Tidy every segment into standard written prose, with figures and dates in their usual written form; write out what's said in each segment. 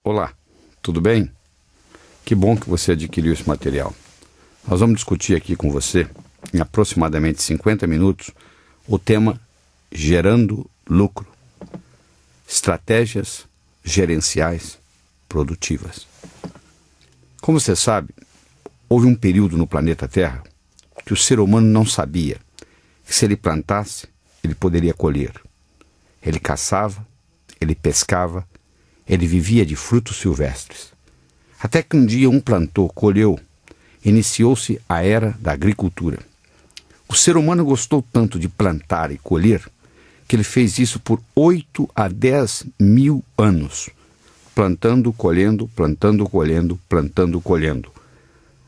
Olá, tudo bem? Que bom que você adquiriu esse material. Nós vamos discutir aqui com você, em aproximadamente 50 minutos, o tema gerando lucro. Estratégias gerenciais produtivas. Como você sabe, houve um período no planeta Terra que o ser humano não sabia que se ele plantasse, ele poderia colher. Ele caçava, ele pescava, ele vivia de frutos silvestres. Até que um dia um plantou, colheu, iniciou-se a era da agricultura. O ser humano gostou tanto de plantar e colher que ele fez isso por 8 a 10 mil anos, plantando, colhendo, plantando, colhendo, plantando, colhendo.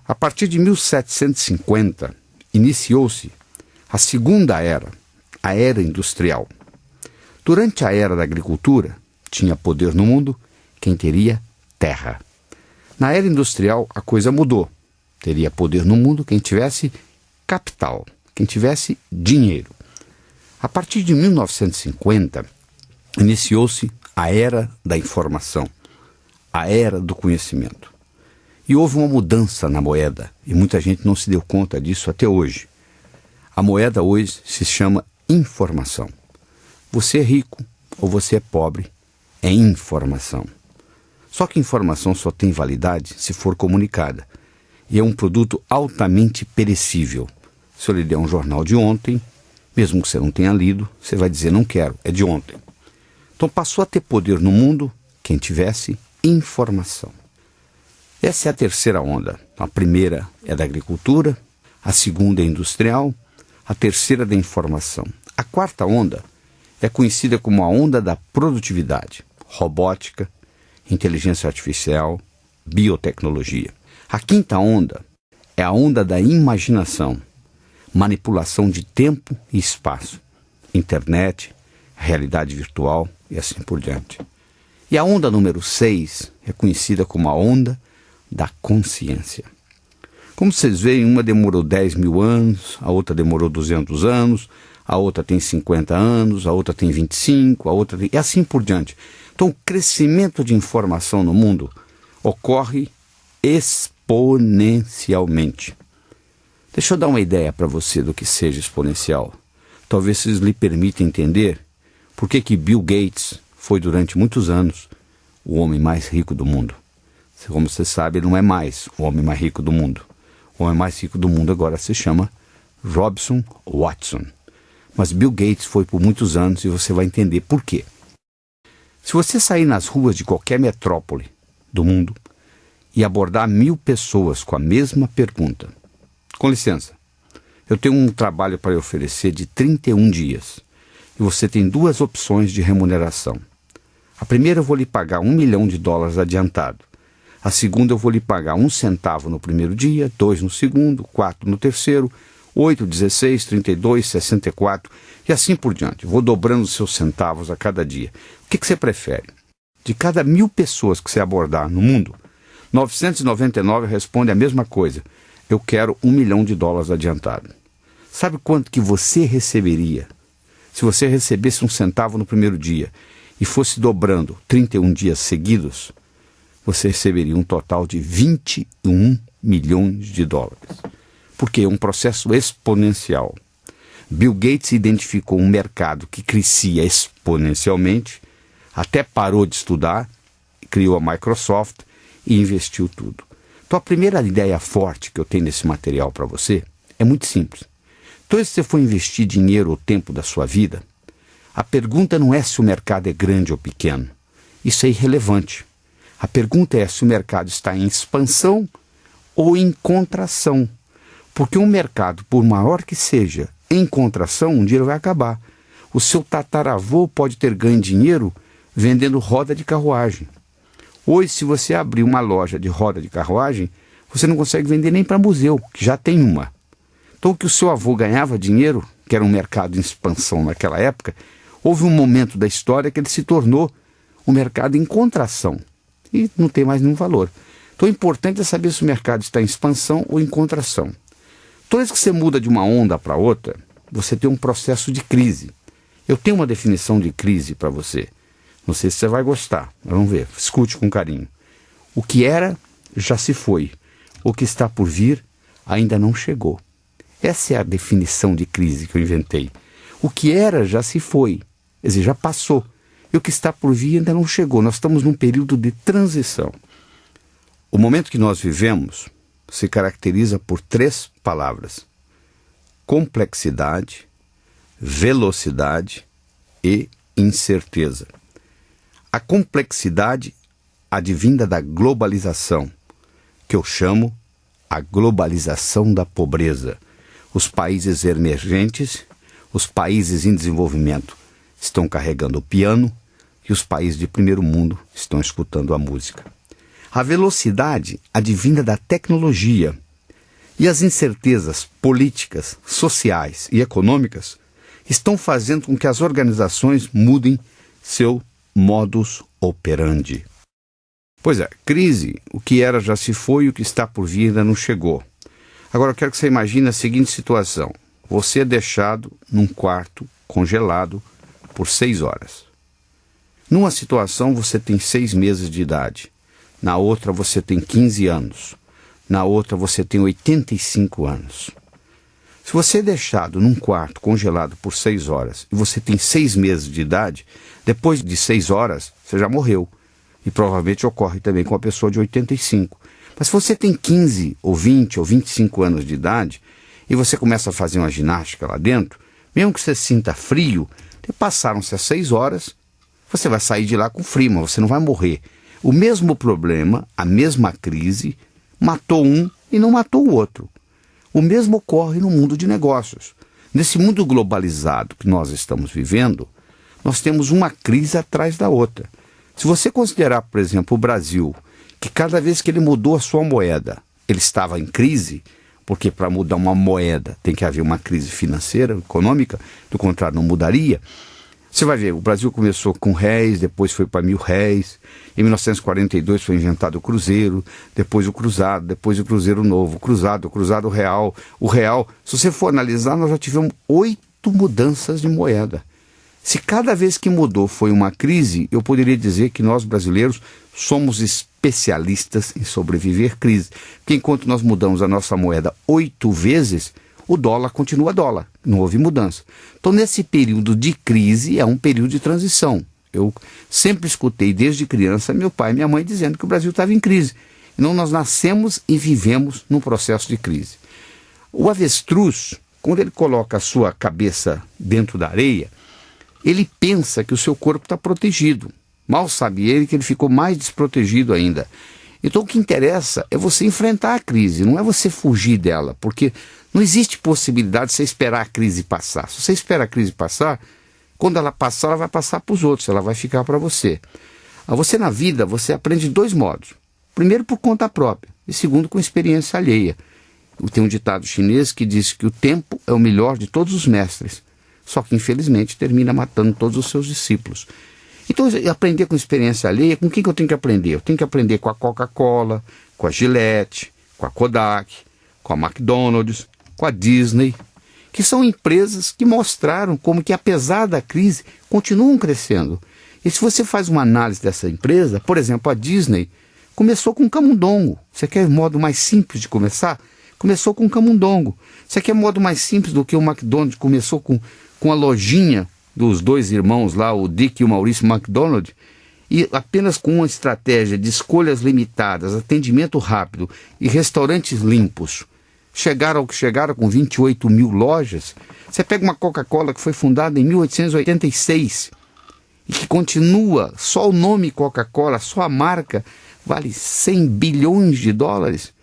A partir de 1750, iniciou-se a segunda era, a era industrial. Durante a era da agricultura, tinha poder no mundo quem teria terra. Na era industrial, a coisa mudou. Teria poder no mundo quem tivesse capital, quem tivesse dinheiro. A partir de 1950, iniciou-se a era da informação, a era do conhecimento. E houve uma mudança na moeda, e muita gente não se deu conta disso até hoje. A moeda hoje se chama informação. Você é rico ou você é pobre, é informação. Só que informação só tem validade se for comunicada. E é um produto altamente perecível. Se eu lhe der um jornal de ontem, mesmo que você não tenha lido, você vai dizer, não quero, é de ontem. Então passou a ter poder no mundo quem tivesse informação. Essa é a terceira onda. A primeira é da agricultura, a segunda é industrial, a terceira é da informação. A quarta onda é conhecida como a onda da produtividade, robótica, inteligência artificial, biotecnologia. A quinta onda é a onda da imaginação, manipulação de tempo e espaço, internet, realidade virtual e assim por diante. E a onda número 6 é conhecida como a onda da consciência. Como vocês veem, uma demorou 10 mil anos, a outra demorou 200 anos, a outra tem 50 anos, a outra tem 25, a outra tem... e assim por diante. Então, o crescimento de informação no mundo ocorre exponencialmente. Deixa eu dar uma ideia para você do que seja exponencial. Talvez isso lhe permita entender por que Bill Gates foi durante muitos anos o homem mais rico do mundo. Como você sabe, ele não é mais o homem mais rico do mundo. O homem mais rico do mundo agora se chama Robson Watson. Mas Bill Gates foi por muitos anos e você vai entender por quê. Se você sair nas ruas de qualquer metrópole do mundo e abordar 1000 pessoas com a mesma pergunta, com licença, eu tenho um trabalho para lhe oferecer de 31 dias e você tem 2 opções de remuneração. A primeira eu vou lhe pagar $1 milhão adiantado. A segunda eu vou lhe pagar 1 centavo no primeiro dia, 2 no segundo, 4 no terceiro, 8, 16, 32, 64 e assim por diante. Vou dobrando os seus centavos a cada dia. O que você prefere? De cada 1000 pessoas que você abordar no mundo, 999 respondem a mesma coisa. Eu quero $1 milhão adiantado. Sabe quanto que você receberia se você recebesse 1 centavo no primeiro dia e fosse dobrando 31 dias seguidos? Você receberia um total de $21 milhões. Porque é um processo exponencial. Bill Gates identificou um mercado que crescia exponencialmente, até parou de estudar, criou a Microsoft e investiu tudo. Então a primeira ideia forte que eu tenho nesse material para você é muito simples. Então se você for investir dinheiro ou tempo da sua vida, a pergunta não é se o mercado é grande ou pequeno. Isso é irrelevante. A pergunta é se o mercado está em expansão ou em contração. Porque um mercado, por maior que seja, em contração, um dia ele vai acabar. O seu tataravô pode ter ganho dinheiro vendendo roda de carruagem. Hoje, se você abrir uma loja de roda de carruagem, você não consegue vender nem para museu, que já tem uma. Então, o que o seu avô ganhava dinheiro, que era um mercado em expansão naquela época, houve um momento da história que ele se tornou um mercado em contração. E não tem mais nenhum valor. Então, o importante é saber se o mercado está em expansão ou em contração. Toda vez que você muda de uma onda para outra, você tem um processo de crise. Eu tenho uma definição de crise para você. Não sei se você vai gostar, mas vamos ver, escute com carinho. O que era, já se foi. O que está por vir, ainda não chegou. Essa é a definição de crise que eu inventei. O que era, já se foi. Quer dizer, já passou. E o que está por vir ainda não chegou. Nós estamos num período de transição. O momento que nós vivemos se caracteriza por 3 palavras: complexidade, velocidade e incerteza. A complexidade advinda da globalização, que eu chamo a globalização da pobreza. Os países emergentes, os países em desenvolvimento estão carregando o piano e os países de primeiro mundo estão escutando a música. A velocidade advinda da tecnologia e as incertezas políticas, sociais e econômicas estão fazendo com que as organizações mudem seu modus operandi. Pois é, crise, o que era já se foi e o que está por vir ainda não chegou. Agora eu quero que você imagine a seguinte situação. Você é deixado num quarto congelado por 6 horas. Numa situação você tem 6 meses de idade. Na outra você tem 15 anos. Na outra você tem 85 anos. Se você é deixado num quarto congelado por 6 horas e você tem 6 meses de idade, depois de 6 horas você já morreu. E provavelmente ocorre também com a pessoa de 85. Mas se você tem 15 ou 20 ou 25 anos de idade e você começa a fazer uma ginástica lá dentro, mesmo que você sinta frio, passaram-se as 6 horas, você vai sair de lá com frio, mas você não vai morrer. O mesmo problema, a mesma crise, matou um e não matou o outro. O mesmo ocorre no mundo de negócios. Nesse mundo globalizado que nós estamos vivendo, nós temos uma crise atrás da outra. Se você considerar, por exemplo, o Brasil, que cada vez que ele mudou a sua moeda, ele estava em crise, porque para mudar uma moeda tem que haver uma crise financeira, econômica, do contrário não mudaria. Você vai ver, o Brasil começou com réis, depois foi para 1.000 réis, em 1942 foi inventado o cruzeiro, depois o cruzado, depois o cruzeiro novo, o cruzado real, o real. Se você for analisar, nós já tivemos 8 mudanças de moeda. Se cada vez que mudou foi uma crise, eu poderia dizer que nós brasileiros somos especialistas em sobreviver crise. Porque enquanto nós mudamos a nossa moeda 8 vezes, o dólar continua dólar, não houve mudança. Então nesse período de crise é um período de transição. Eu sempre escutei desde criança meu pai e minha mãe dizendo que o Brasil estava em crise. Então nós nascemos e vivemos num processo de crise. O avestruz, quando ele coloca a sua cabeça dentro da areia, ele pensa que o seu corpo está protegido. Mal sabe ele que ele ficou mais desprotegido ainda. Então o que interessa é você enfrentar a crise, não é você fugir dela, porque não existe possibilidade de você esperar a crise passar. Se você espera a crise passar, quando ela passar, ela vai passar para os outros, ela vai ficar para você. Você na vida, você aprende de 2 modos. Primeiro por conta própria e segundo com experiência alheia. Tem um ditado chinês que diz que o tempo é o melhor de todos os mestres. Só que, infelizmente, termina matando todos os seus discípulos. Então, aprender com experiência alheia, com quem que eu tenho que aprender? Eu tenho que aprender com a Coca-Cola, com a Gillette, com a Kodak, com a McDonald's, com a Disney, que são empresas que mostraram como que, apesar da crise, continuam crescendo. E se você faz uma análise dessa empresa, por exemplo, a Disney começou com camundongo. Você quer modo mais simples de começar? Começou com camundongo. Você quer modo mais simples do que o McDonald's começou com a lojinha dos 2 irmãos lá, o Dick e o Maurício McDonald, e apenas com uma estratégia de escolhas limitadas, atendimento rápido e restaurantes limpos, chegaram ao que chegaram com 28.000 lojas. Você pega uma Coca-Cola que foi fundada em 1886 e que continua, só o nome Coca-Cola, só a marca, vale 100 bilhões de dólares.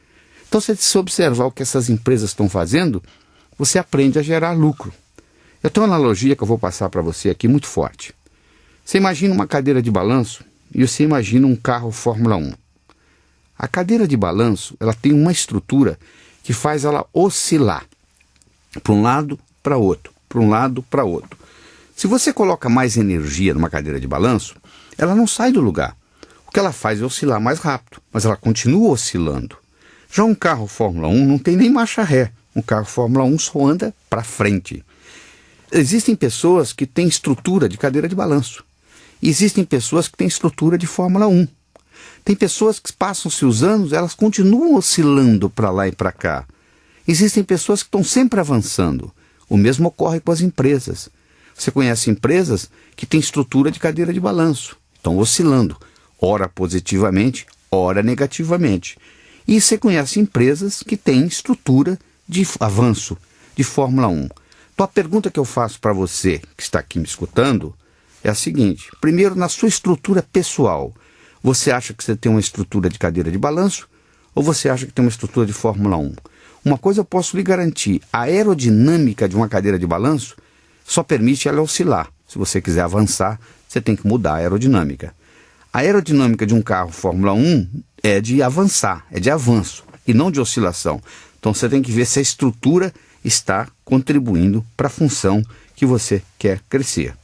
Então, se você observar o que essas empresas estão fazendo, você aprende a gerar lucro. Eu tenho uma analogia que eu vou passar para você aqui muito forte. Você imagina uma cadeira de balanço e você imagina um carro Fórmula 1. A cadeira de balanço, ela tem uma estrutura que faz ela oscilar para um lado, para outro, para um lado, para outro. Se você coloca mais energia numa cadeira de balanço, ela não sai do lugar. O que ela faz é oscilar mais rápido, mas ela continua oscilando. Já um carro Fórmula 1 não tem nem marcha ré. Um carro Fórmula 1 só anda para frente. Existem pessoas que têm estrutura de cadeira de balanço. E existem pessoas que têm estrutura de Fórmula 1. Tem pessoas que passam-se os anos, elas continuam oscilando para lá e para cá. Existem pessoas que estão sempre avançando. O mesmo ocorre com as empresas. Você conhece empresas que têm estrutura de cadeira de balanço. Estão oscilando, ora positivamente, ora negativamente. E você conhece empresas que têm estrutura de avanço, de Fórmula 1. Então a pergunta que eu faço para você que está aqui me escutando é a seguinte. Primeiro, na sua estrutura pessoal, você acha que você tem uma estrutura de cadeira de balanço ou você acha que tem uma estrutura de Fórmula 1? Uma coisa eu posso lhe garantir, a aerodinâmica de uma cadeira de balanço só permite ela oscilar. Se você quiser avançar, você tem que mudar a aerodinâmica. A aerodinâmica de um carro Fórmula 1 é de avançar, é de avanço e não de oscilação. Então você tem que ver se a estrutura está contribuindo para a função que você quer crescer.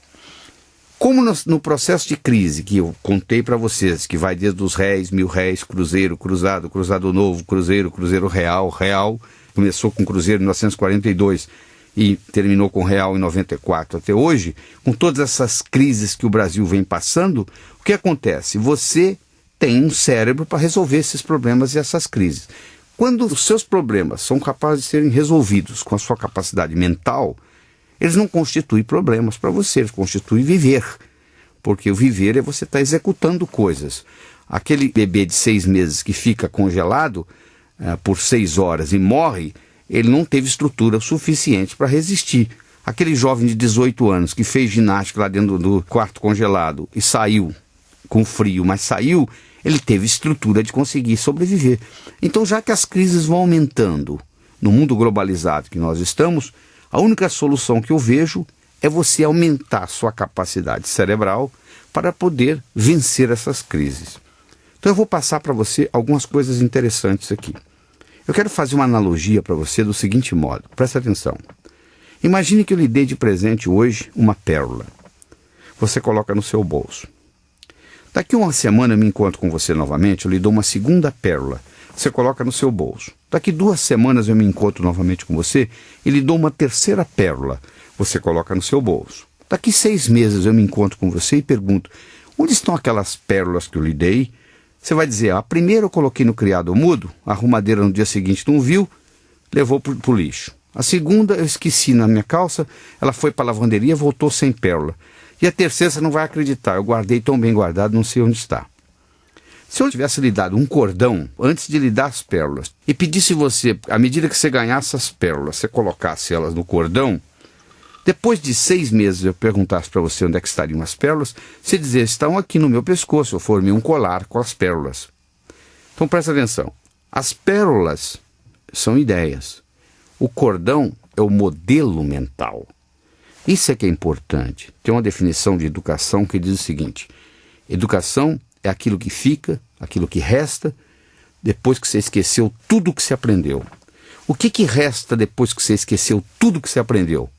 Como no processo de crise que eu contei para vocês, que vai desde os réis, 1.000 réis, cruzeiro, cruzado, cruzado novo, cruzeiro, cruzeiro real, real, começou com cruzeiro em 1942 e terminou com real em 94 até hoje, com todas essas crises que o Brasil vem passando, o que acontece? Você tem um cérebro para resolver esses problemas e essas crises. Quando os seus problemas são capazes de serem resolvidos com a sua capacidade mental, eles não constituem problemas para você, eles constituem viver. Porque o viver é você estar executando coisas. Aquele bebê de 6 meses que fica congelado por 6 horas e morre, ele não teve estrutura suficiente para resistir. Aquele jovem de 18 anos que fez ginástica lá dentro do quarto congelado e saiu com frio, mas saiu, ele teve estrutura de conseguir sobreviver. Então, já que as crises vão aumentando no mundo globalizado que nós estamos, a única solução que eu vejo é você aumentar a sua capacidade cerebral para poder vencer essas crises. Então eu vou passar para você algumas coisas interessantes aqui. Eu quero fazer uma analogia para você do seguinte modo, presta atenção. Imagine que eu lhe dei de presente hoje uma pérola. Você coloca no seu bolso. Daqui uma semana eu me encontro com você novamente, eu lhe dou uma segunda pérola. Você coloca no seu bolso. Daqui 2 semanas eu me encontro novamente com você e lhe dou uma terceira pérola. Você coloca no seu bolso. Daqui 6 meses eu me encontro com você e pergunto, onde estão aquelas pérolas que eu lhe dei? Você vai dizer, a primeira eu coloquei no criado mudo, a arrumadeira no dia seguinte não viu, levou para o lixo. A segunda eu esqueci na minha calça, ela foi para a lavanderia, voltou sem pérola. E a terceira você não vai acreditar, eu guardei tão bem guardado, não sei onde está. Se eu tivesse lhe dado um cordão antes de lhe dar as pérolas e pedisse você, à medida que você ganhasse as pérolas, você colocasse elas no cordão, depois de 6 meses eu perguntasse para você onde é que estariam as pérolas, você dizia, estão aqui no meu pescoço, eu formei um colar com as pérolas. Então presta atenção, as pérolas são ideias, o cordão é o modelo mental. Isso é que é importante. Tem uma definição de educação que diz o seguinte, educação é aquilo que fica, aquilo que resta, depois que você esqueceu tudo que você aprendeu. O que resta depois que você esqueceu tudo que você aprendeu?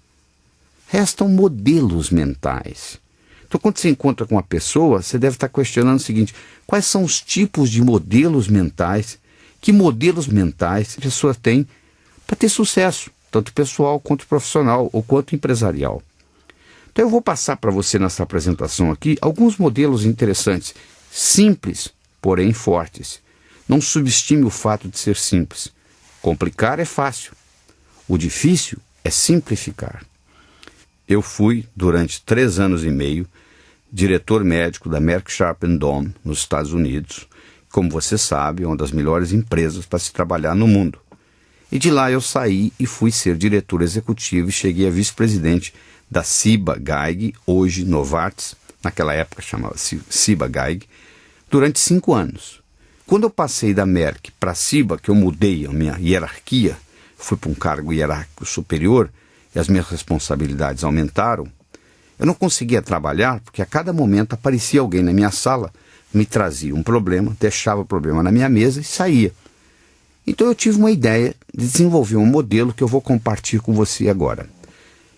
Restam modelos mentais. Então, quando você encontra com uma pessoa, você deve estar questionando o seguinte, quais são os tipos de modelos mentais, que modelos mentais a pessoa tem para ter sucesso, tanto pessoal quanto profissional ou quanto empresarial. Então, eu vou passar para você nessa apresentação aqui alguns modelos interessantes, simples, porém fortes. Não subestime o fato de ser simples. Complicar é fácil. O difícil é simplificar. Eu fui, durante 3 anos e meio, diretor médico da Merck Sharp & Dohme, nos Estados Unidos. Como você sabe, é uma das melhores empresas para se trabalhar no mundo. E de lá eu saí e fui ser diretor executivo e cheguei a vice-presidente da Ciba-Geigy, hoje Novartis, naquela época chamava-se Ciba-Geigy, durante 5 anos. Quando eu passei da Merck para a Ciba, que eu mudei a minha hierarquia, fui para um cargo hierárquico superior e as minhas responsabilidades aumentaram, eu não conseguia trabalhar porque a cada momento aparecia alguém na minha sala, me trazia um problema, deixava o problema na minha mesa e saía. Então eu tive uma ideia de desenvolver um modelo que eu vou compartilhar com você agora.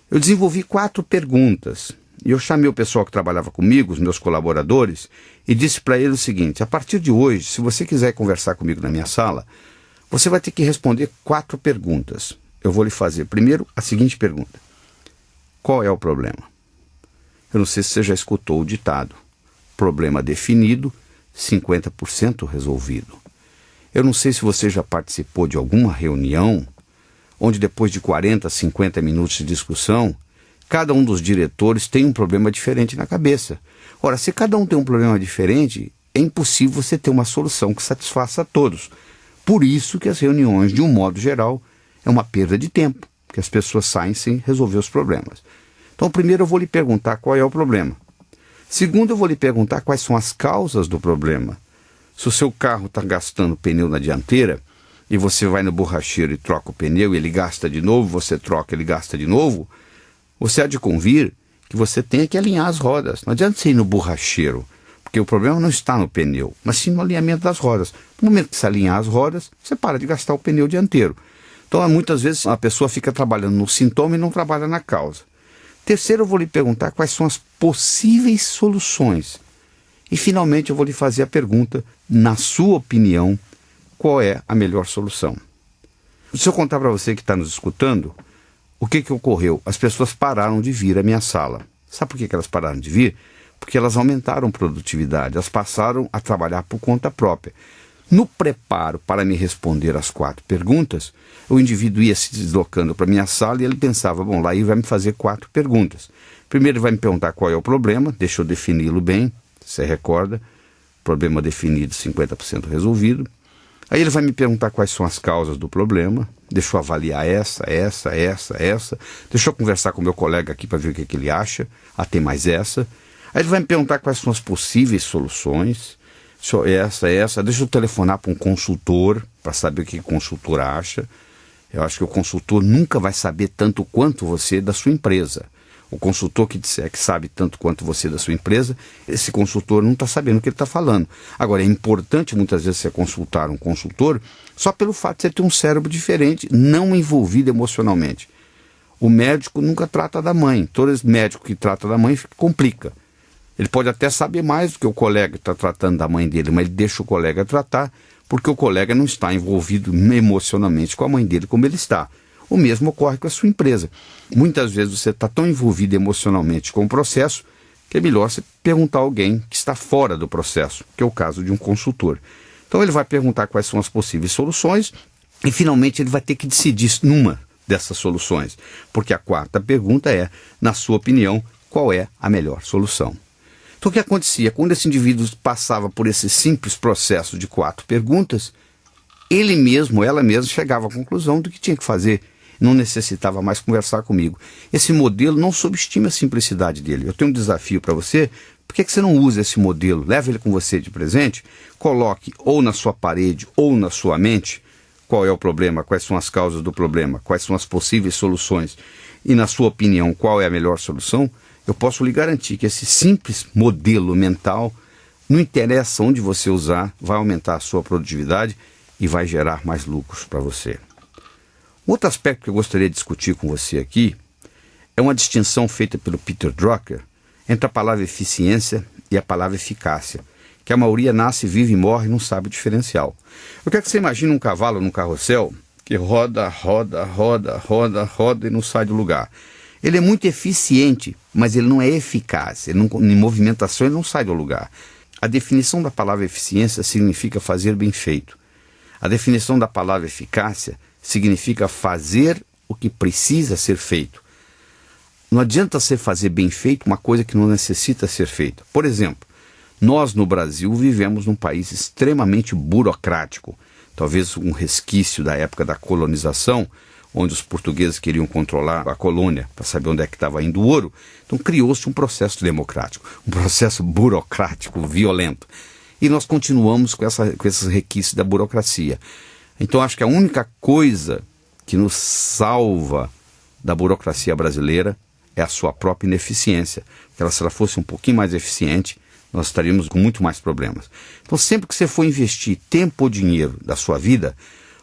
Eu desenvolvi 4 perguntas e eu chamei o pessoal que trabalhava comigo, os meus colaboradores, e disse para eles o seguinte, a partir de hoje, se você quiser conversar comigo na minha sala, você vai ter que responder 4 perguntas. Eu vou lhe fazer primeiro a seguinte pergunta. Qual é o problema? Eu não sei se você já escutou o ditado. problema definido, 50% resolvido. Eu não sei se você já participou de alguma reunião onde depois de 40, 50 minutos de discussão, cada um dos diretores tem um problema diferente na cabeça. Ora, se cada um tem um problema diferente, é impossível você ter uma solução que satisfaça a todos. Por isso que as reuniões, de um modo geral, é uma perda de tempo, porque as pessoas saem sem resolver os problemas. Então, primeiro eu vou lhe perguntar qual é o problema. Segundo, eu vou lhe perguntar quais são as causas do problema. Se o seu carro está gastando pneu na dianteira, e você vai no borracheiro e troca o pneu, e ele gasta de novo, você troca, ele gasta de novo, você há de convir que você tem que alinhar as rodas. Não adianta você ir no borracheiro, porque o problema não está no pneu, mas sim no alinhamento das rodas. No momento que você alinhar as rodas, você para de gastar o pneu dianteiro. Então, muitas vezes, a pessoa fica trabalhando no sintoma e não trabalha na causa. Terceiro, eu vou lhe perguntar quais são as possíveis soluções. E, finalmente, eu vou lhe fazer a pergunta, na sua opinião, qual é a melhor solução? Se eu contar para você que está nos escutando, o que ocorreu? As pessoas pararam de vir à minha sala. Sabe por que elas pararam de vir? Porque elas aumentaram produtividade, elas passaram a trabalhar por conta própria. No preparo para me responder as 4 perguntas, o indivíduo ia se deslocando para a minha sala e ele pensava, bom, lá ele vai me fazer 4 perguntas. Primeiro ele vai me perguntar qual é o problema, deixa eu defini-lo bem, você recorda, problema definido, 50% resolvido. Aí ele vai me perguntar quais são as causas do problema, deixa eu avaliar essa. Deixa eu conversar com o meu colega aqui para ver o que ele acha, tem mais essa. Aí ele vai me perguntar quais são as possíveis soluções, deixa eu telefonar para um consultor, para saber o que o consultor acha. Eu acho que o consultor nunca vai saber tanto quanto você da sua empresa. O consultor que disser que sabe tanto quanto você da sua empresa, esse consultor não está sabendo o que ele está falando. Agora, é importante muitas vezes você consultar um consultor só pelo fato de você ter um cérebro diferente, não envolvido emocionalmente. O médico nunca trata da mãe. Todo médico que trata da mãe complica. Ele pode até saber mais do que o colega que está tratando da mãe dele, mas ele deixa o colega tratar, porque o colega não está envolvido emocionalmente com a mãe dele como ele está. O mesmo ocorre com a sua empresa. Muitas vezes você está tão envolvido emocionalmente com o processo que é melhor você perguntar a alguém que está fora do processo, que é o caso de um consultor. Então ele vai perguntar quais são as possíveis soluções e finalmente ele vai ter que decidir numa dessas soluções. Porque a 4ª pergunta é, na sua opinião, qual é a melhor solução? Então o que acontecia? Quando esse indivíduo passava por esse simples processo de 4 perguntas, ele mesmo, ela mesma chegava à conclusão do que tinha que fazer. Não necessitava mais conversar comigo. Esse modelo não subestima a simplicidade dele. Eu tenho um desafio para você. Por que você não usa esse modelo? Leva ele com você de presente, coloque ou na sua parede ou na sua mente qual é o problema, quais são as causas do problema, quais são as possíveis soluções e, na sua opinião, qual é a melhor solução. Eu posso lhe garantir que esse simples modelo mental, não interessa onde você usar, vai aumentar a sua produtividade e vai gerar mais lucros para você. Outro aspecto que eu gostaria de discutir com você aqui é uma distinção feita pelo Peter Drucker entre a palavra eficiência e a palavra eficácia, que a maioria nasce, vive e morre e não sabe o diferencial. Eu quero que você imagine um cavalo num carrossel que roda e não sai do lugar. Ele é muito eficiente, mas ele não é eficaz. Em movimentação ele não sai do lugar. A definição da palavra eficiência significa fazer bem feito. A definição da palavra eficácia significa fazer o que precisa ser feito. Não adianta você fazer bem feito uma coisa que não necessita ser feita. Por exemplo, nós no Brasil vivemos num país extremamente burocrático. Talvez um resquício da época da colonização, onde os portugueses queriam controlar a colônia para saber onde é que estava indo o ouro. Então criou-se um processo democrático, um processo burocrático, violento. E nós continuamos com esses requisitos da burocracia. Então acho que a única coisa que nos salva da burocracia brasileira é a sua própria ineficiência. Porque se ela fosse um pouquinho mais eficiente, nós estaríamos com muito mais problemas. Então sempre que você for investir tempo ou dinheiro da sua vida,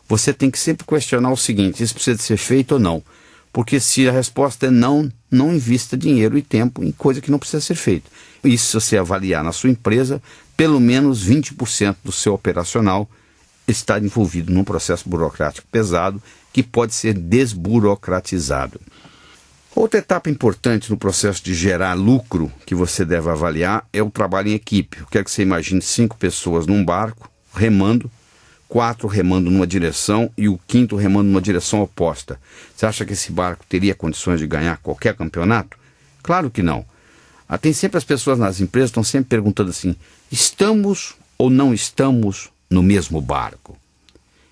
você tem que sempre questionar o seguinte: isso precisa de ser feito ou não? Porque se a resposta é não, não invista dinheiro e tempo em coisa que não precisa ser feita. Isso, se você avaliar na sua empresa, pelo menos 20% do seu operacional está envolvido num processo burocrático pesado que pode ser desburocratizado. Outra etapa importante no processo de gerar lucro que você deve avaliar é o trabalho em equipe. Eu quero que você imagine 5 pessoas num barco, remando, 4 remando numa direção e o 5º remando numa direção oposta. Você acha que esse barco teria condições de ganhar qualquer campeonato? Claro que não. Tem sempre as pessoas nas empresas estão sempre perguntando assim, estamos ou não estamos no mesmo barco?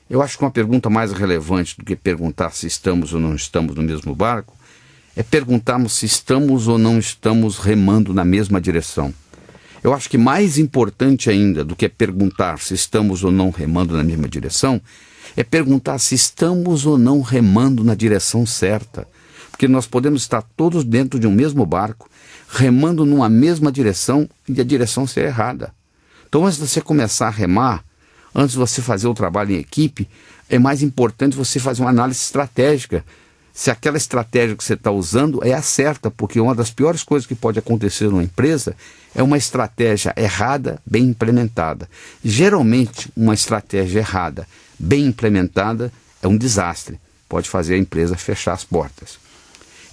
Eu acho que uma pergunta mais relevante do que perguntar se estamos ou não estamos no mesmo barco é perguntarmos se estamos ou não estamos remando na mesma direção. Eu acho que mais importante ainda do que perguntar se estamos ou não remando na mesma direção, é perguntar se estamos ou não remando na direção certa. Porque nós podemos estar todos dentro de um mesmo barco, remando numa mesma direção e a direção ser errada. Então, antes de você começar a remar, antes de você fazer o trabalho em equipe, é mais importante você fazer uma análise estratégica. Se aquela estratégia que você está usando é a certa, porque uma das piores coisas que pode acontecer numa empresa é uma estratégia errada, bem implementada. Geralmente, uma estratégia errada, bem implementada, é um desastre. Pode fazer a empresa fechar as portas.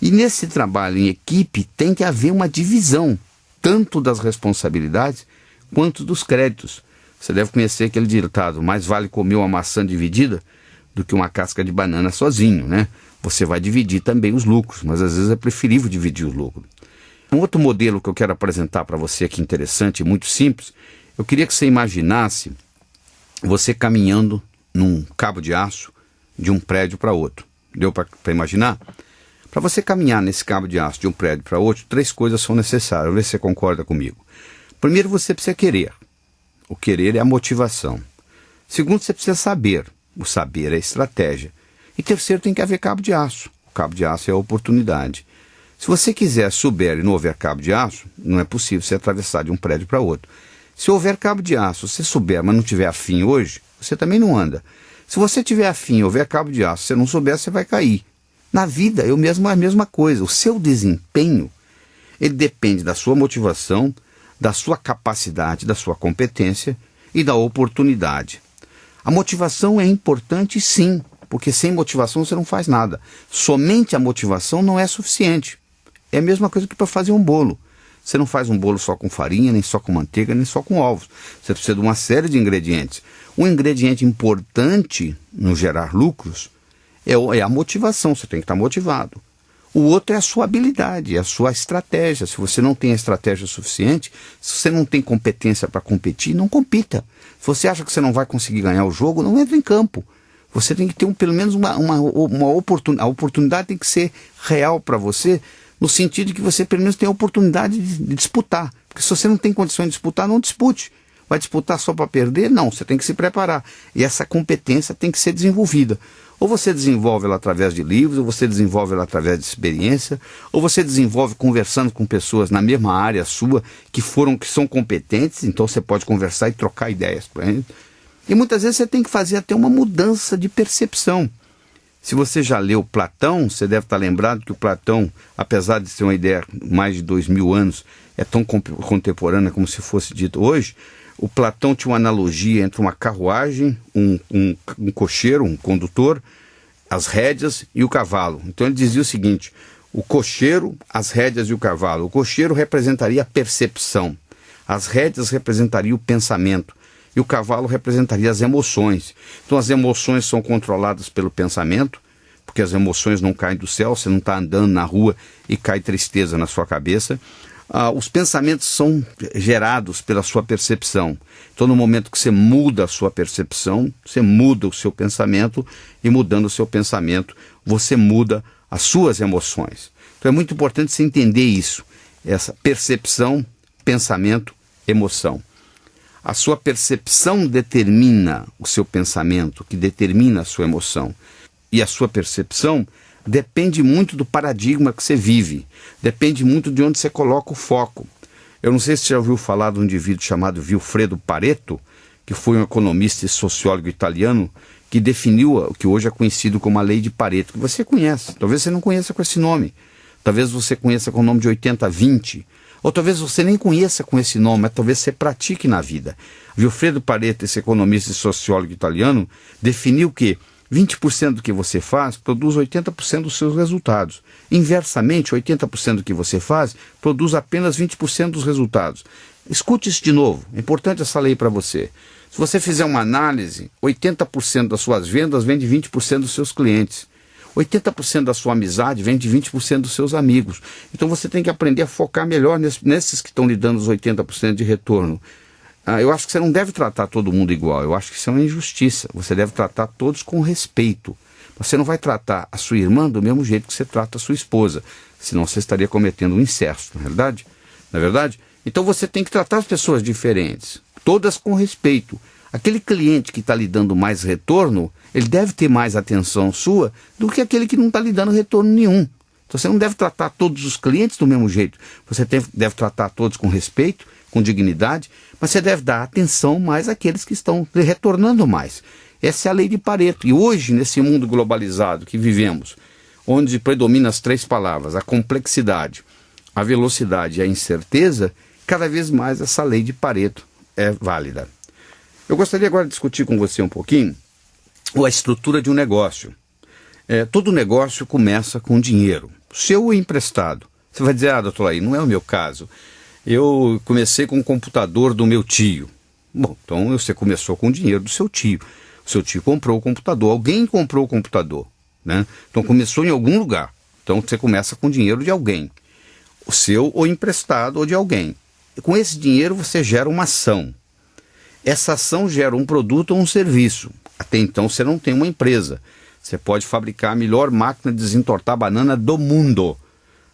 E nesse trabalho em equipe tem que haver uma divisão, tanto das responsabilidades quanto dos créditos. Você deve conhecer aquele ditado, mais vale comer uma maçã dividida do que uma casca de banana sozinho, né? Você vai dividir também os lucros, mas às vezes é preferível dividir os lucros. Um outro modelo que eu quero apresentar para você aqui interessante e muito simples, eu queria que você imaginasse você caminhando num cabo de aço de um prédio para outro. Deu para imaginar? Para você caminhar nesse cabo de aço de um prédio para outro, 3 coisas são necessárias. Vamos ver se você concorda comigo. Primeiro, você precisa querer. O querer é a motivação. Segundo, você precisa saber. O saber é a estratégia. E terceiro, tem que haver cabo de aço. O cabo de aço é a oportunidade. Se você quiser, souber e não houver cabo de aço, não é possível você atravessar de um prédio para outro. Se houver cabo de aço, você souber, mas não tiver afim hoje, você também não anda. Se você tiver afim e houver cabo de aço, se você não souber, você vai cair. Na vida, é a mesma coisa. O seu desempenho, ele depende da sua motivação, da sua capacidade, da sua competência e da oportunidade. A motivação é importante, sim, porque sem motivação você não faz nada. Somente a motivação não é suficiente. É a mesma coisa que para fazer um bolo. Você não faz um bolo só com farinha, nem só com manteiga, nem só com ovos. Você precisa de uma série de ingredientes. Um ingrediente importante no gerar lucros é a motivação. Você tem que estar motivado. O outro é a sua habilidade, é a sua estratégia. Se você não tem a estratégia suficiente, se você não tem competência para competir, não compita. Se você acha que você não vai conseguir ganhar o jogo, não entre em campo. Você tem que ter pelo menos uma oportunidade. A oportunidade tem que ser real para você, no sentido de que você pelo menos tem a oportunidade de disputar. Porque se você não tem condições de disputar, não dispute. Vai disputar só para perder? Não, você tem que se preparar. E essa competência tem que ser desenvolvida. Ou você desenvolve ela através de livros, ou você desenvolve ela através de experiência, ou você desenvolve conversando com pessoas na mesma área sua, que são competentes, então você pode conversar e trocar ideias com eles. E muitas vezes você tem que fazer até uma mudança de percepção. Se você já leu Platão, você deve estar lembrado que o Platão, apesar de ser uma ideia mais de 2000 anos, é tão contemporânea como se fosse dito hoje. O Platão tinha uma analogia entre uma carruagem, um cocheiro, um condutor, as rédeas e o cavalo. Então ele dizia o seguinte, o cocheiro, as rédeas e o cavalo. O cocheiro representaria a percepção, as rédeas representariam o pensamento e o cavalo representaria as emoções. Então as emoções são controladas pelo pensamento, porque as emoções não caem do céu, você não está andando na rua e cai tristeza na sua cabeça. Os pensamentos são gerados pela sua percepção. Então, no momento que você muda a sua percepção, você muda o seu pensamento, e mudando o seu pensamento, você muda as suas emoções. Então, é muito importante você entender isso. Essa percepção, pensamento, emoção. A sua percepção determina o seu pensamento, que determina a sua emoção. E a sua percepção depende muito do paradigma que você vive, depende muito de onde você coloca o foco. Eu não sei se você já ouviu falar de um indivíduo chamado Vilfredo Pareto, que foi um economista e sociólogo italiano, que definiu o que hoje é conhecido como a lei de Pareto, que você conhece, talvez você não conheça com esse nome, talvez você conheça com o nome de 80-20, ou talvez você nem conheça com esse nome, mas talvez você pratique na vida. Vilfredo Pareto, esse economista e sociólogo italiano, definiu que 20% do que você faz produz 80% dos seus resultados. Inversamente, 80% do que você faz produz apenas 20% dos resultados. Escute isso de novo, é importante essa lei para você. Se você fizer uma análise, 80% das suas vendas vem de 20% dos seus clientes. 80% da sua amizade vem de 20% dos seus amigos. Então você tem que aprender a focar melhor nesses que estão lhe dando os 80% de retorno. Eu acho que você não deve tratar todo mundo igual. Eu acho que isso é uma injustiça. Você deve tratar todos com respeito. Você não vai tratar a sua irmã do mesmo jeito que você trata a sua esposa. Senão você estaria cometendo um incesto, não é verdade? Não é verdade? Então você tem que tratar as pessoas diferentes. Todas com respeito. Aquele cliente que está lhe dando mais retorno, ele deve ter mais atenção sua do que aquele que não está lhe dando retorno nenhum. Então você não deve tratar todos os clientes do mesmo jeito. Você deve tratar todos com respeito, com dignidade, mas você deve dar atenção mais àqueles que estão lhe retornando mais. Essa é a lei de Pareto. E hoje, nesse mundo globalizado que vivemos, onde predomina as 3 palavras, a complexidade, a velocidade e a incerteza, cada vez mais essa lei de Pareto é válida. Eu gostaria agora de discutir com você um pouquinho a estrutura de um negócio. Todo negócio começa com dinheiro, seu ou emprestado. Você vai dizer, doutor Laí, não é o meu caso. Eu comecei com o computador do meu tio. Bom, então você começou com o dinheiro do seu tio. O seu tio comprou o computador, alguém comprou o computador, né? Então começou em algum lugar. Então você começa com o dinheiro de alguém. O seu ou emprestado ou de alguém. E com esse dinheiro você gera uma ação. Essa ação gera um produto ou um serviço. Até então você não tem uma empresa. Você pode fabricar a melhor máquina de desentortar banana do mundo.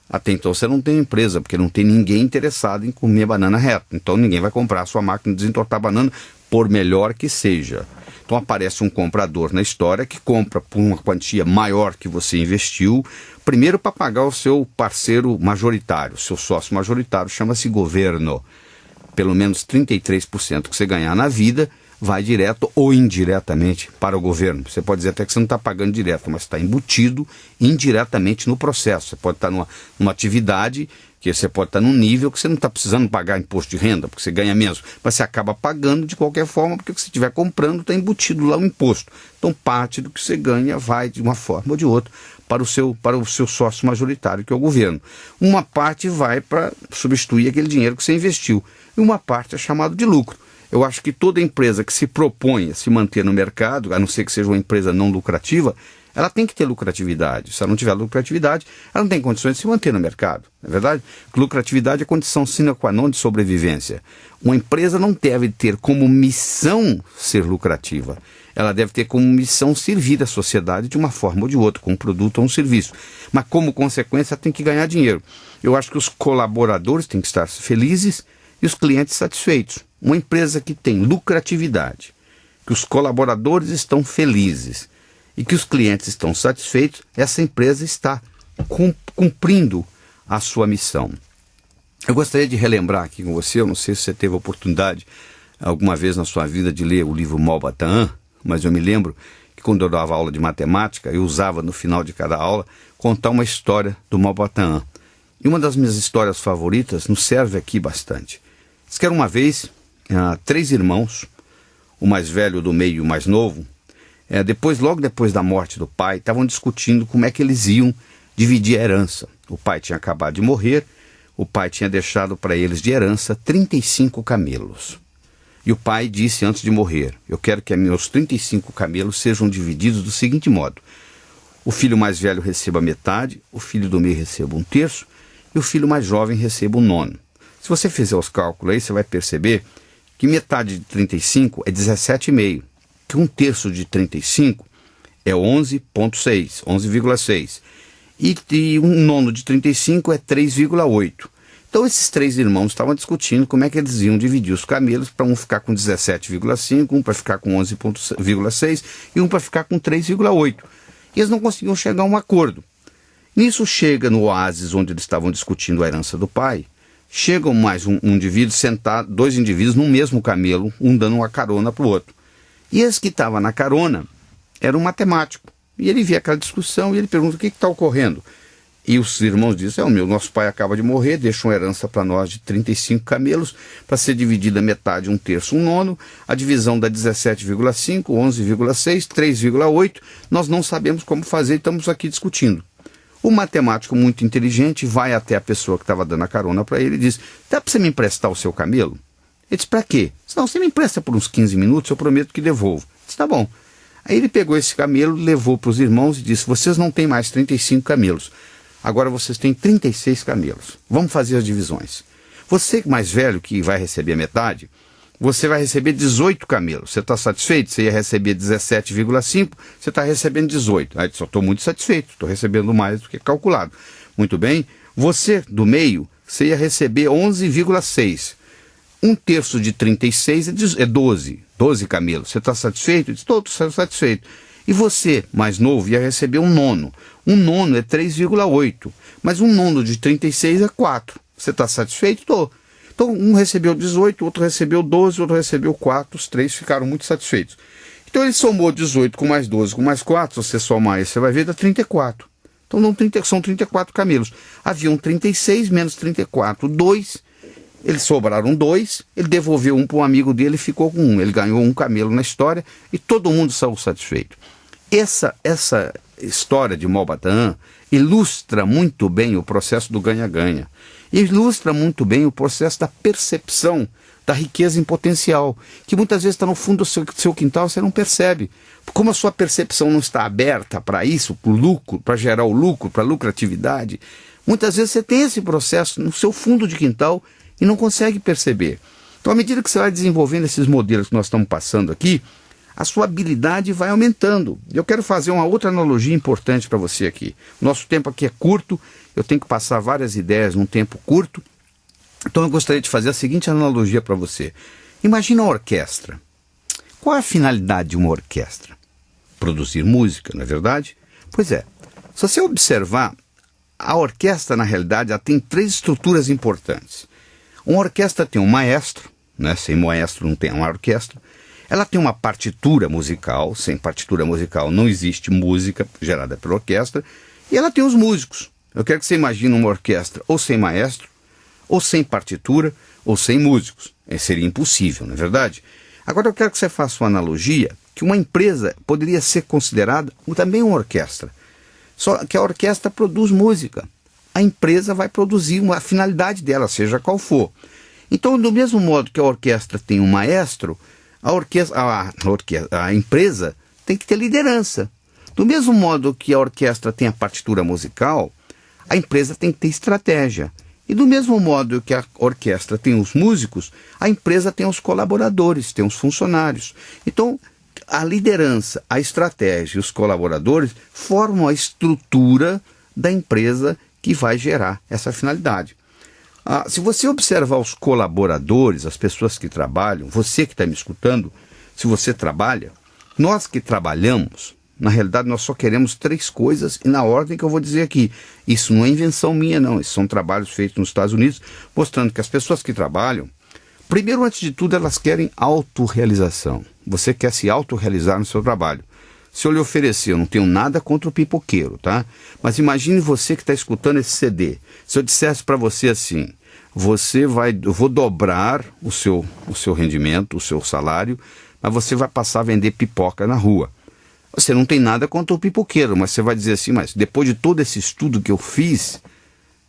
Até então você não tem empresa, porque não tem ninguém interessado em comer banana reta. Então ninguém vai comprar a sua máquina de desentortar banana, por melhor que seja. Então aparece um comprador na história que compra por uma quantia maior que você investiu, primeiro para pagar o seu parceiro majoritário, o seu sócio majoritário, chama-se governo. Pelo menos 33% que você ganhar na vida vai direto ou indiretamente para o governo. Você pode dizer até que você não está pagando direto, mas está embutido indiretamente no processo. Você pode estar numa atividade, que você pode estar num nível que você não está precisando pagar imposto de renda, porque você ganha menos, mas você acaba pagando de qualquer forma, porque o que você estiver comprando está embutido lá o imposto. Então parte do que você ganha vai de uma forma ou de outra para o seu sócio majoritário, que é o governo. Uma parte vai para substituir aquele dinheiro que você investiu, e uma parte é chamado de lucro. Eu acho que toda empresa que se propõe a se manter no mercado, a não ser que seja uma empresa não lucrativa, ela tem que ter lucratividade. Se ela não tiver lucratividade, ela não tem condições de se manter no mercado. Não é verdade? Lucratividade é condição sine qua non de sobrevivência. Uma empresa não deve ter como missão ser lucrativa. Ela deve ter como missão servir a sociedade de uma forma ou de outra, com um produto ou um serviço. Mas como consequência, ela tem que ganhar dinheiro. Eu acho que os colaboradores têm que estar felizes e os clientes satisfeitos. Uma empresa que tem lucratividade, que os colaboradores estão felizes e que os clientes estão satisfeitos, essa empresa está cumprindo a sua missão. Eu gostaria de relembrar aqui com você, eu não sei se você teve a oportunidade alguma vez na sua vida de ler o livro Maupassant, mas eu me lembro que quando eu dava aula de matemática, eu usava no final de cada aula contar uma história do Maupassant. E uma das minhas histórias favoritas nos serve aqui bastante. Diz que era uma vez 3 irmãos, o mais velho, do meio e o mais novo, logo depois da morte do pai, estavam discutindo como é que eles iam dividir a herança. O pai tinha acabado de morrer, o pai tinha deixado para eles de herança 35 camelos. E o pai disse antes de morrer, eu quero que meus 35 camelos sejam divididos do seguinte modo: o filho mais velho receba metade, o filho do meio receba 1/3 e o filho mais jovem receba 1/9. Se você fizer os cálculos aí, você vai perceber que metade de 35 é 17,5, que 1/3 de 35 é 11,6, 11,6. E 1/9 de 35 é 3,8. Então esses 3 irmãos estavam discutindo como é que eles iam dividir os camelos, para um ficar com 17,5, um para ficar com 11,6 e um para ficar com 3,8. E eles não conseguiam chegar a um acordo. Nisso chega no oásis onde eles estavam discutindo a herança do pai, chegam mais um indivíduo sentado, 2 indivíduos no mesmo camelo, um dando uma carona para o outro. E esse que estava na carona era um matemático. E ele vê aquela discussão e ele pergunta: o que está ocorrendo? E os irmãos dizem, nosso pai acaba de morrer, deixa uma herança para nós de 35 camelos, para ser dividida metade, 1/3, 1/9, a divisão dá 17,5, 11,6, 3,8, nós não sabemos como fazer e estamos aqui discutindo. O matemático muito inteligente vai até a pessoa que estava dando a carona para ele e diz, dá para você me emprestar o seu camelo? Ele diz, para quê? Não, você me empresta por uns 15 minutos, eu prometo que devolvo. Ele disse, tá bom. Aí ele pegou esse camelo, levou para os irmãos e disse, vocês não têm mais 35 camelos. Agora vocês têm 36 camelos. Vamos fazer as divisões. Você mais velho, que vai receber a metade, você vai receber 18 camelos. Você está satisfeito? Você ia receber 17,5, você está recebendo 18. Aí só estou muito satisfeito, estou recebendo mais do que calculado. Muito bem. Você, do meio, você ia receber 11,6. 1/3 de 36 é 12 camelos. Você está satisfeito? Estou satisfeito. E você, mais novo, ia receber 1/9. 1/9 é 3,8. Mas 1/9 de 36 é 4. Você está satisfeito? Estou. Então, um recebeu 18, outro recebeu 12, outro recebeu 4. Os três ficaram muito satisfeitos. Então, ele somou 18 com mais 12 com mais 4. Se você somar isso, você vai ver, dá 34. Então, são 34 camelos. Haviam 36 menos 34, 2. Eles sobraram 2, ele devolveu um para um amigo dele e ficou com 1. Ele ganhou um camelo na história e todo mundo saiu satisfeito. Essa história de Maupassant ilustra muito bem o processo do ganha-ganha. Ilustra muito bem o processo da percepção da riqueza em potencial, que muitas vezes está no fundo do seu quintal, você não percebe. Como a sua percepção não está aberta para isso, para o lucro, para gerar o lucro, para a lucratividade, muitas vezes você tem esse processo no seu fundo de quintal e não consegue perceber. Então, à medida que você vai desenvolvendo esses modelos que nós estamos passando aqui, a sua habilidade vai aumentando. Eu quero fazer uma outra analogia importante para você aqui. Nosso tempo aqui é curto, eu tenho que passar várias ideias num tempo curto. Então eu gostaria de fazer a seguinte analogia para você. Imagina uma orquestra. Qual é a finalidade de uma orquestra? Produzir música, não é verdade? Pois é. Se você observar, a orquestra, na realidade, ela tem 3 estruturas importantes. Uma orquestra tem um maestro, né? Sem maestro não tem uma orquestra. Ela tem uma partitura musical, sem partitura musical não existe música gerada pela orquestra, e ela tem os músicos. Eu quero que você imagine uma orquestra ou sem maestro, ou sem partitura, ou sem músicos. Seria impossível, não é verdade? Agora eu quero que você faça uma analogia, que uma empresa poderia ser considerada também uma orquestra. Só que a orquestra produz música. A empresa vai produzir a finalidade dela, seja qual for. Então, do mesmo modo que a orquestra tem um maestro, a empresa tem que ter liderança. Do mesmo modo que a orquestra tem a partitura musical, a empresa tem que ter estratégia. E do mesmo modo que a orquestra tem os músicos, a empresa tem os colaboradores, tem os funcionários. Então, a liderança, a estratégia e os colaboradores formam a estrutura da empresa que vai gerar essa finalidade. Se você observar os colaboradores, as pessoas que trabalham, você que está me escutando, se você trabalha, nós que trabalhamos, na realidade nós só queremos 3 coisas e na ordem que eu vou dizer aqui. Isso não é invenção minha não, esses são trabalhos feitos nos Estados Unidos, mostrando que as pessoas que trabalham, primeiro, antes de tudo, elas querem autorrealização. Você quer se autorrealizar no seu trabalho. Se eu lhe oferecer, eu não tenho nada contra o pipoqueiro, tá? Mas imagine você que está escutando esse CD. Se eu dissesse para você assim, eu vou dobrar o seu rendimento, o seu salário, mas você vai passar a vender pipoca na rua. Você não tem nada contra o pipoqueiro, mas você vai dizer assim, mas depois de todo esse estudo que eu fiz,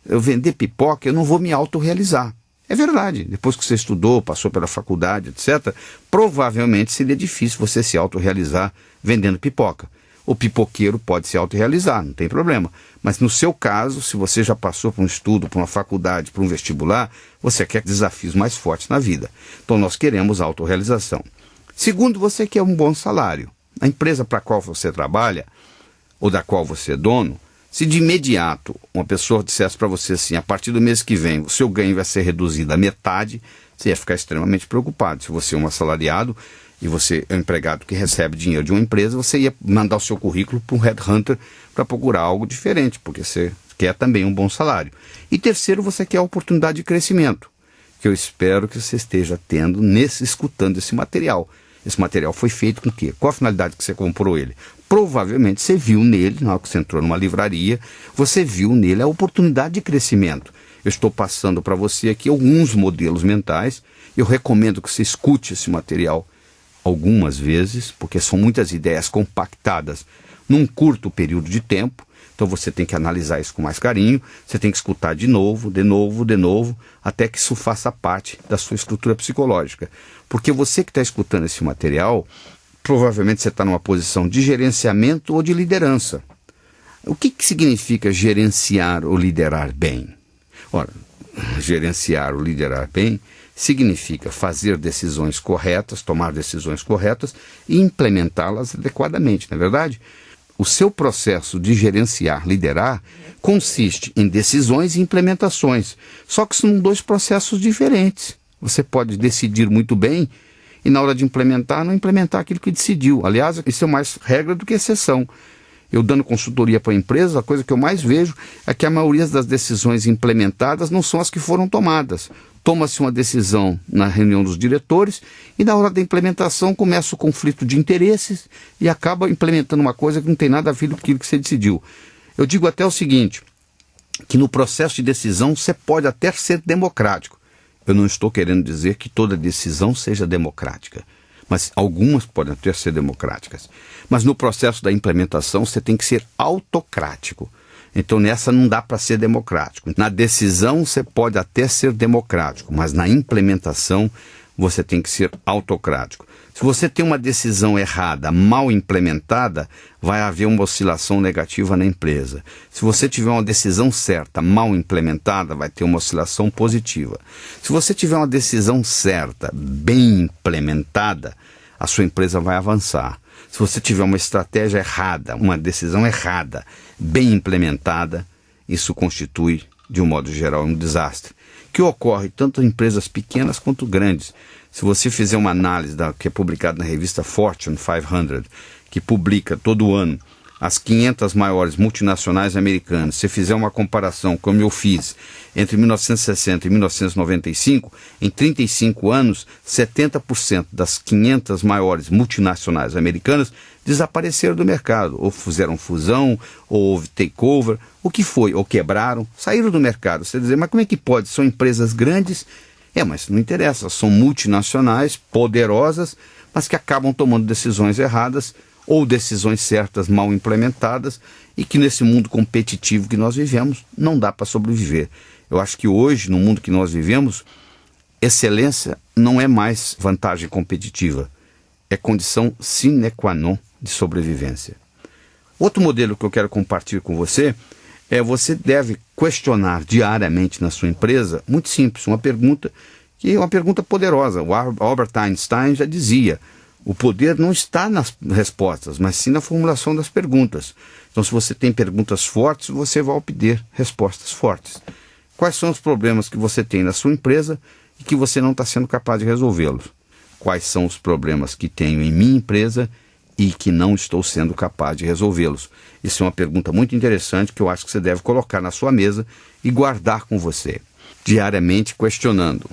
eu vender pipoca, eu não vou me autorrealizar. É verdade, depois que você estudou, passou pela faculdade, etc., provavelmente seria difícil você se autorrealizar vendendo pipoca. O pipoqueiro pode se autorrealizar, não tem problema. Mas no seu caso, se você já passou por um estudo, por uma faculdade, por um vestibular, você quer desafios mais fortes na vida. Então nós queremos autorrealização. Segundo, você quer um bom salário. A empresa para a qual você trabalha, ou da qual você é dono, se de imediato uma pessoa dissesse para você assim, a partir do mês que vem o seu ganho vai ser reduzido à metade, você ia ficar extremamente preocupado. Se você é um assalariado e você é um empregado que recebe dinheiro de uma empresa, você ia mandar o seu currículo para um headhunter para procurar algo diferente, porque você quer também um bom salário. E terceiro, você quer a oportunidade de crescimento, que eu espero que você esteja tendo escutando esse material. Esse material foi feito com o quê? Qual a finalidade que você comprou ele? Provavelmente você viu nele, na hora que você entrou numa livraria, você viu nele a oportunidade de crescimento. Eu estou passando para você aqui alguns modelos mentais. Eu recomendo que você escute esse material algumas vezes, porque são muitas ideias compactadas num curto período de tempo. Então você tem que analisar isso com mais carinho, você tem que escutar de novo, até que isso faça parte da sua estrutura psicológica. Porque você que está escutando esse material, provavelmente você está numa posição de gerenciamento ou de liderança. O que significa gerenciar ou liderar bem? Ora, gerenciar ou liderar bem significa fazer decisões corretas, tomar decisões corretas e implementá-las adequadamente, não é verdade? O seu processo de gerenciar, liderar, consiste em decisões e implementações. Só que são dois processos diferentes. Você pode decidir muito bem e na hora de implementar, não implementar aquilo que decidiu. Aliás, isso é mais regra do que exceção. Eu dando consultoria para a empresa, a coisa que eu mais vejo é que a maioria das decisões implementadas não são as que foram tomadas. Toma-se uma decisão na reunião dos diretores e na hora da implementação começa o conflito de interesses e acaba implementando uma coisa que não tem nada a ver com aquilo que você decidiu. Eu digo até o seguinte, que no processo de decisão você pode até ser democrático. Eu não estou querendo dizer que toda decisão seja democrática, mas algumas podem até ser democráticas. Mas no processo da implementação você tem que ser autocrático. Então nessa não dá para ser democrático. Na decisão você pode até ser democrático, mas na implementação você tem que ser autocrático. Se você tem uma decisão errada, mal implementada, vai haver uma oscilação negativa na empresa. Se você tiver uma decisão certa, mal implementada, vai ter uma oscilação positiva. Se você tiver uma decisão certa, bem implementada, a sua empresa vai avançar. Se você tiver uma estratégia errada, uma decisão errada, bem implementada, isso constitui, de um modo geral, um desastre, que ocorre tanto em empresas pequenas quanto grandes. Se você fizer uma análise que é publicada na revista Fortune 500, que publica todo ano as 500 maiores multinacionais americanas, se fizer uma comparação, como eu fiz, entre 1960 e 1995, em 35 anos, 70% das 500 maiores multinacionais americanas desapareceram do mercado, ou fizeram fusão, ou houve takeover, o que foi, ou quebraram, saíram do mercado. Você dizer, mas como é que pode? São empresas grandes? Mas não interessa, são multinacionais, poderosas, mas que acabam tomando decisões erradas, ou decisões certas mal implementadas, e que nesse mundo competitivo que nós vivemos, não dá para sobreviver. Eu acho que hoje, no mundo que nós vivemos, excelência não é mais vantagem competitiva, é condição sine qua non de sobrevivência. Outro modelo que eu quero compartilhar com você é: você deve questionar diariamente na sua empresa, muito simples, uma pergunta que é uma pergunta poderosa. O Albert Einstein já dizia: o poder não está nas respostas, mas sim na formulação das perguntas. Então, se você tem perguntas fortes, você vai obter respostas fortes. Quais são os problemas que você tem na sua empresa e que você não está sendo capaz de resolvê-los? Quais são os problemas que tenho em minha empresa e que não estou sendo capaz de resolvê-los? Isso é uma pergunta muito interessante que eu acho que você deve colocar na sua mesa e guardar com você, diariamente questionando.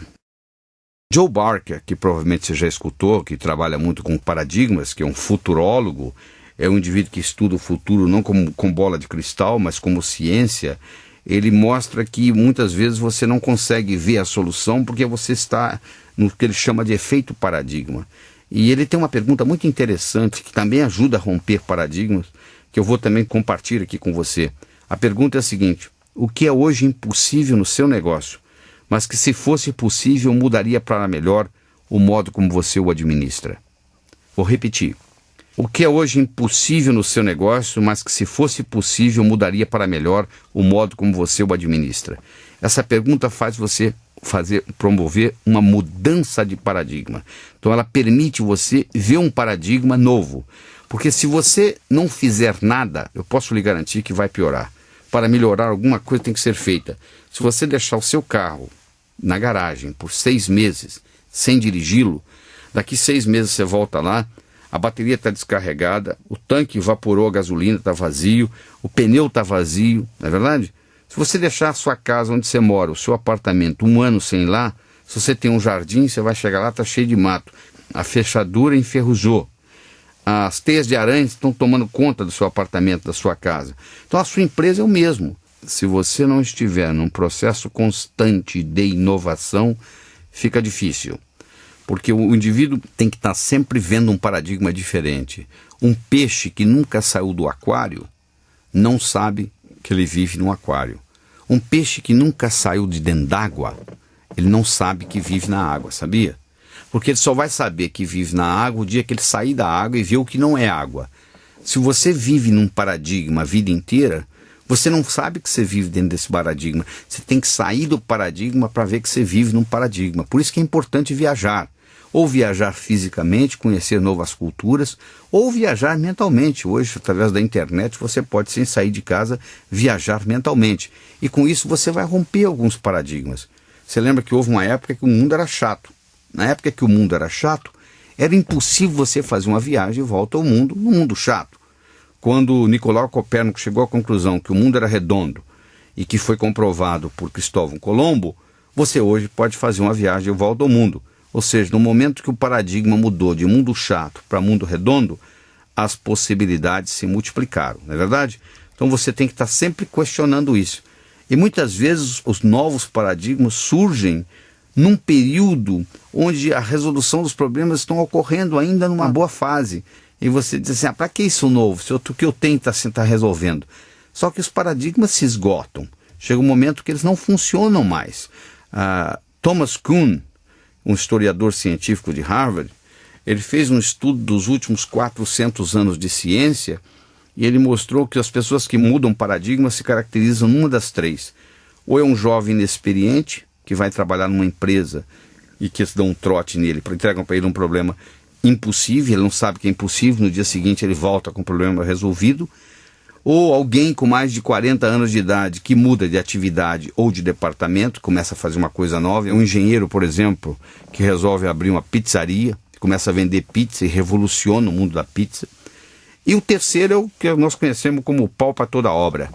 Joe Barker, que provavelmente você já escutou, que trabalha muito com paradigmas, que é um futurólogo, é um indivíduo que estuda o futuro não como com bola de cristal, mas como ciência. Ele mostra que muitas vezes você não consegue ver a solução porque você está no que ele chama de efeito paradigma. E ele tem uma pergunta muito interessante que também ajuda a romper paradigmas, que eu vou também compartilhar aqui com você. A pergunta é a seguinte: o que é hoje impossível no seu negócio, mas que se fosse possível mudaria para melhor o modo como você o administra? Vou repetir. O que é hoje impossível no seu negócio, mas que se fosse possível mudaria para melhor o modo como você o administra? Essa pergunta faz você promover uma mudança de paradigma. Então ela permite você ver um paradigma novo. Porque se você não fizer nada, eu posso lhe garantir que vai piorar. Para melhorar, alguma coisa tem que ser feita. Se você deixar o seu carro na garagem por 6 meses, sem dirigi-lo, daqui 6 meses você volta lá, a bateria está descarregada, o tanque evaporou, a gasolina está vazio, o pneu está vazio, não é verdade? Se você deixar a sua casa onde você mora, o seu apartamento, 1 ano sem ir lá, se você tem um jardim, você vai chegar lá, está cheio de mato. a fechadura enferrujou, as teias de aranha estão tomando conta do seu apartamento, da sua casa. Então a sua empresa é o mesmo. Se você não estiver num processo constante de inovação, fica difícil. Porque o indivíduo tem que estar sempre vendo um paradigma diferente. Um peixe que nunca saiu do aquário não sabe que ele vive num aquário. Um peixe que nunca saiu de dentro d'água, ele não sabe que vive na água, sabia? Porque ele só vai saber que vive na água o dia que ele sair da água e ver o que não é água. Se você vive num paradigma a vida inteira, você não sabe que você vive dentro desse paradigma. Você tem que sair do paradigma para ver que você vive num paradigma. Por isso que é importante viajar. Ou viajar fisicamente, conhecer novas culturas, ou viajar mentalmente. Hoje, através da internet, você pode, sem sair de casa, viajar mentalmente. E com isso você vai romper alguns paradigmas. Você lembra que houve uma época que o mundo era chato. Na época que o mundo era chato, era impossível você fazer uma viagem de volta ao mundo, no mundo chato. Quando Nicolau Copérnico chegou à conclusão que o mundo era redondo e que foi comprovado por Cristóvão Colombo, você hoje pode fazer uma viagem de volta ao mundo. Ou seja, no momento que o paradigma mudou de mundo chato para mundo redondo, as possibilidades se multiplicaram, não é verdade? Então você tem que estar sempre questionando isso. E muitas vezes os novos paradigmas surgem num período onde a resolução dos problemas estão ocorrendo ainda numa boa fase. E você diz assim, para que isso novo? Se o que eu tenho está resolvendo. Só que os paradigmas se esgotam. Chega um momento que eles não funcionam mais. Thomas Kuhn, um historiador científico de Harvard, ele fez um estudo dos últimos 400 anos de ciência e ele mostrou que as pessoas que mudam paradigma se caracterizam numa das três. Ou é um jovem inexperiente, que vai trabalhar numa empresa e que eles dão um trote nele, entregam para ele um problema impossível, ele não sabe que é impossível, no dia seguinte ele volta com o problema resolvido. Ou alguém com mais de 40 anos de idade que muda de atividade ou de departamento, começa a fazer uma coisa nova. É um engenheiro, por exemplo, que resolve abrir uma pizzaria, começa a vender pizza e revoluciona o mundo da pizza. E o terceiro é o que nós conhecemos como o pau para toda obra.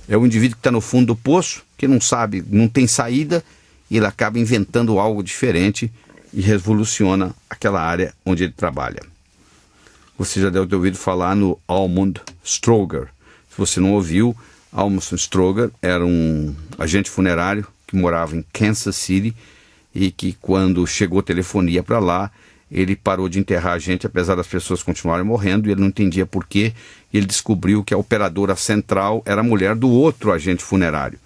É o indivíduo que está no fundo do poço, que não sabe, não tem saída, e ele acaba inventando algo diferente e revoluciona aquela área onde ele trabalha. Você já deve ter ouvido falar no Almond Stroger. Se você não ouviu, Almond Stroger era um agente funerário que morava em Kansas City e que, quando chegou telefonia para lá, ele parou de enterrar a gente, apesar das pessoas continuarem morrendo, e ele não entendia por quê. E ele descobriu que a operadora central era a mulher do outro agente funerário.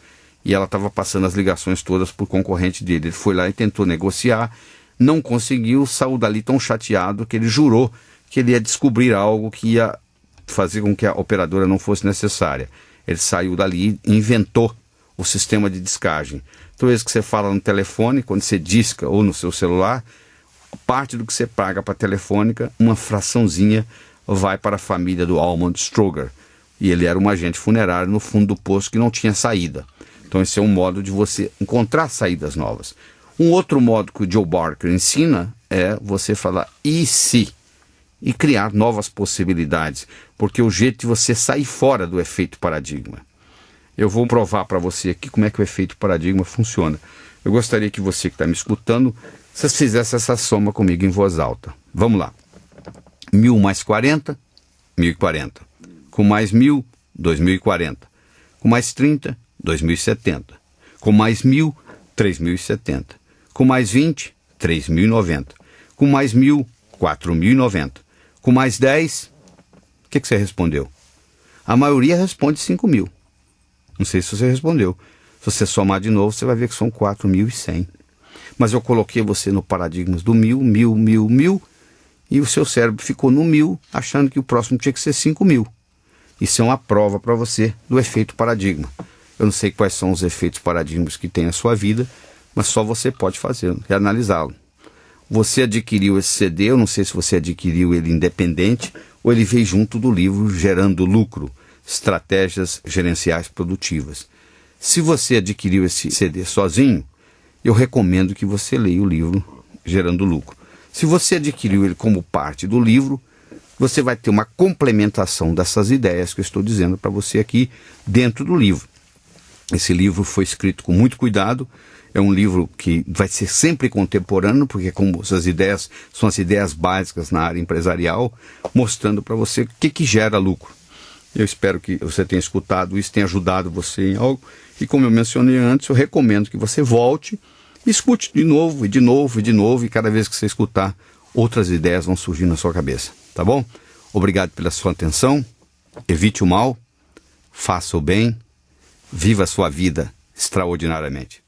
E ela estava passando as ligações todas para o concorrente dele. Ele foi lá e tentou negociar, não conseguiu, saiu dali tão chateado que ele jurou que ele ia descobrir algo que ia fazer com que a operadora não fosse necessária. Ele saiu dali e inventou o sistema de discagem. Toda vez que você fala no telefone, quando você disca ou no seu celular, parte do que você paga para a telefônica, uma fraçãozinha vai para a família do Almond Stroger. E ele era um agente funerário no fundo do poço que não tinha saída. Então esse é um modo de você encontrar saídas novas. Um outro modo que o Joe Barker ensina é você falar e se? E criar novas possibilidades, porque o jeito de você sair fora do efeito paradigma. Eu vou provar para você aqui como é que o efeito paradigma funciona. Eu gostaria que você que está me escutando, você fizesse essa soma comigo em voz alta. Vamos lá. 1000 mais 40, 1040. Com mais 1000, 2040. Com mais 30, 2070. Com mais 1000, 3070. Com mais 20, 3090. Com mais 1000, 4090. Com mais 10, o que você respondeu? A maioria responde 5.000. Não sei se você respondeu. Se você somar de novo, você vai ver que são 4.100. Mas eu coloquei você no paradigma do 1000, 1000, 1000, 1000, e o seu cérebro ficou no 1000, achando que o próximo tinha que ser 5.000. Isso é uma prova para você do efeito paradigma. Eu não sei quais são os efeitos paradigmas que tem na sua vida, mas só você pode fazê-lo e analisá-lo. Você adquiriu esse CD, eu não sei se você adquiriu ele independente ou ele veio junto do livro Gerando Lucro, Estratégias Gerenciais Produtivas. Se você adquiriu esse CD sozinho, eu recomendo que você leia o livro Gerando Lucro. Se você adquiriu ele como parte do livro, você vai ter uma complementação dessas ideias que eu estou dizendo para você aqui dentro do livro. Esse livro foi escrito com muito cuidado. É um livro que vai ser sempre contemporâneo, porque como essas ideias são as ideias básicas na área empresarial, mostrando para você o que gera lucro. Eu espero que você tenha escutado isso, tenha ajudado você em algo. E como eu mencionei antes, eu recomendo que você volte e escute de novo, e de novo, e de novo, e cada vez que você escutar, outras ideias vão surgir na sua cabeça, tá bom? Obrigado pela sua atenção, evite o mal, faça o bem, viva a sua vida extraordinariamente.